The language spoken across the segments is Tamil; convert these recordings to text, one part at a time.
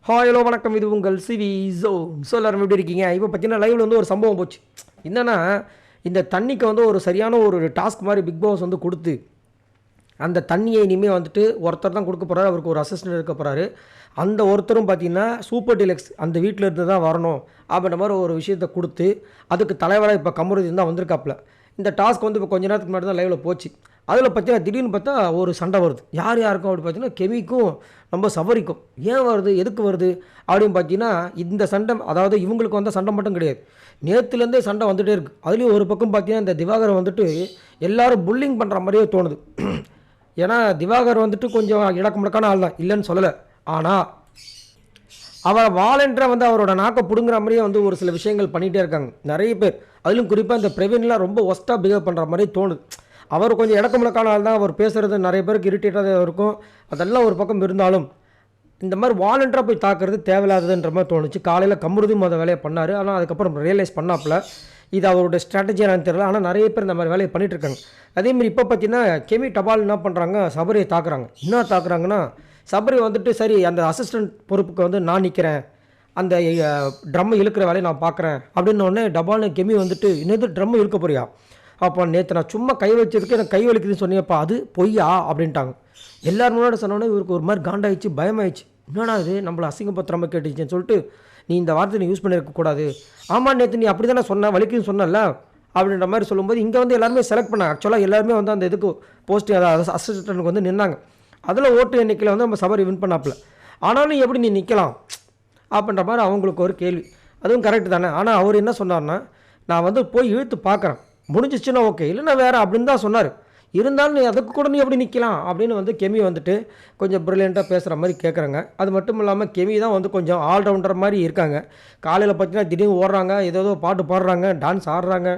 ஹாய் ஹலோ வணக்கம். இது உங்கள் சிவி ஜோன். ஸோ எல்லாரும் எப்படி இருக்கீங்க? இப்போ பார்த்தீங்கன்னா லைவில் வந்து ஒரு சம்பவம் போச்சு. என்னென்னா, இந்த தண்ணிக்கு வந்து ஒரு சரியான ஒரு டாஸ்க் மாதிரி பிக் பாஸ் வந்து கொடுத்து, அந்த தண்ணியை இனிமேல் வந்துட்டு ஒருத்தர் தான் கொடுக்க போகிறாரு. அவருக்கு ஒரு அசிஸ்டன்ட் இருக்க போகிறாரு. அந்த ஒருத்தரும் பார்த்தீங்கன்னா சூப்பர் டீலக்ஸ் அந்த வீட்டில் இருந்து தான் வரணும் அப்படின்ற மாதிரி ஒரு விஷயத்தை கொடுத்து, அதுக்கு தலைவராக இப்போ கமருதீன் தான் வந்திருக்காப்புல. இந்த டாஸ்க் வந்து இப்போ கொஞ்ச நேரத்துக்கு முன்னாடி தான் லைவில் போச்சு. அதில் பார்த்தீங்கன்னா திடீர்னு பார்த்தா ஒரு சண்டை வருது. யார் யாருக்கும் அப்படி பார்த்தீங்கன்னா கெமிக்கும் நம்ம சபரிக்கும். ஏன் வருது, எதுக்கு வருது அப்படின்னு பார்த்தீங்கன்னா, இந்த சண்டை அதாவது இவங்களுக்கு வந்த சண்டை மட்டும் கிடையாது, நேற்றுலேருந்தே சண்டை வந்துகிட்டே இருக்குது. அதுலேயும் ஒரு பக்கம் பார்த்தீங்கன்னா இந்த திவாகரை வந்துட்டு எல்லோரும் புல்லிங் பண்ணுற மாதிரியே தோணுது. ஏன்னா திவாகர் வந்துட்டு கொஞ்சம் இடக்கு முடக்கான ஆள் தான், இல்லைன்னு சொல்லலை. ஆனால் அவரை வாலண்டராக வந்து அவரோட நாக்கை பிடுங்குற மாதிரியே வந்து ஒரு சில விஷயங்கள் பண்ணிகிட்டே இருக்காங்க நிறைய பேர். அதிலும் குறிப்பாக இந்த பிரவீன்லாம் ரொம்ப ஒஸ்ட்டாக பிஹேவ் பண்ணுற மாதிரி தோணுது. அவர் கொஞ்சம் இடக்கமுழக்கான ஆள் தான். அவர் பேசுகிறது நிறைய பேருக்கு இரிட்டேட்டாக இருக்கும். அதெல்லாம் ஒரு பக்கம் இருந்தாலும் இந்த மாதிரி வாலண்டராக போய் தாக்குறது தேவையில்லாததுன்ற மாதிரி தோணுச்சு. காலையில் கமருதீன் அந்த வேலையை பண்ணார். ஆனால் அதுக்கப்புறம் ரியலைஸ் பண்ணாப்புல இது அவருடைய ஸ்ட்ராட்டஜியானு தெரியல. ஆனால் நிறைய பேர் இந்த மாதிரி வேலையை பண்ணிகிட்ருக்காங்க. அதேமாதிரி இப்போ பார்த்தீங்கன்னா கெமி டபால் என்ன பண்ணுறாங்க, சபரியை தாக்குறாங்க. என்ன தாக்குறாங்கன்னா, சபரி வந்துட்டு சரி அந்த அசிஸ்டன்ட் பொறுப்புக்கு வந்து நான் நிற்கிறேன், அந்த ட்ரம்மை இழுக்கிற வேலையை நான் பார்க்குறேன் அப்படின்னோடனே டபால்னு கெமி வந்துட்டு இன்னது ட்ரம்மை இழுக்க போறியா, அப்போ நேற்று நான் சும்மா கை வச்சதுக்கு எனக்கு கை வலிக்குதுன்னு சொன்னியப்பா, அது பொய்யா அப்படின்ட்டாங்க. எல்லோரும் முன்னாடி சொன்னோன்னே இவருக்கு ஒரு மாதிரி காண்டாயிடுச்சு, பயமாயிடுச்சு. என்னடா இது நம்மளை அசிங்கப்படுத்துகிற கேட்டுச்சுன்னு சொல்லிட்டு, நீ இந்த வார்த்தை நீ யூஸ் பண்ணியிருக்கக்கூடாது. ஆமாம் நேற்று நீ அப்படி தானே சொன்ன, வலிக்குதுன்னு சொன்னல அப்படின்ற மாதிரி சொல்லும்போது இங்கே வந்து எல்லாருமே செலக்ட் பண்ணாங்க. ஆக்சுவலாக எல்லாருமே வந்து அந்த இதுக்கு போஸ்டிங் அதாவது அசிஸ்டன்ட்டுக்கு வந்து நின்னாங்க. அதில் ஓட்டு எண்ணிக்கையில் வந்து நம்ம சபரி வின் பண்ணாப்புல. ஆனாலும் எப்படி நீ நிற்கலாம் அப்படின்ற மாதிரி அவங்களுக்கு ஒரு கேள்வி. அதுவும் கரெக்டு தானே. ஆனால் அவர் என்ன சொன்னார்னா, நான் வந்து போய் இழுத்து பார்க்குறேன், முடிஞ்சிச்சுன்னா ஓகே, இல்லைன்னா வேறு அப்படின்னு தான் சொன்னார். இருந்தாலும் நீ அதுக்கு கூட நீ எப்படி நிற்கலாம் அப்படின்னு வந்து கெமி வந்துட்டு கொஞ்சம் ப்ரில்லியண்ட்டாக பேசுகிற மாதிரி கேட்குறாங்க. அது மட்டும் இல்லாமல் கெமி தான் வந்து கொஞ்சம் ஆல்ரவுண்டர் மாதிரி இருக்காங்க. காலையில் பார்த்தீங்கன்னா திடீர்னு ஓடுறாங்க, ஏதோ பாட்டு பாடுறாங்க, டான்ஸ் ஆடுறாங்க,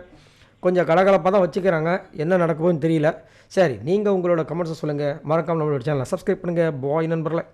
கொஞ்சம் கலகலப்பாக தான் வச்சுக்கிறாங்க. என்ன நடக்குதுன்னு தெரியல. சரி, நீங்கள் உங்களோட கமெண்ட்ஸை சொல்லுங்கள். மறக்காமல் நம்மளோட சேனலை சப்ஸ்கிரைப் பண்ணுங்கள். பாய் நண்பர்களே.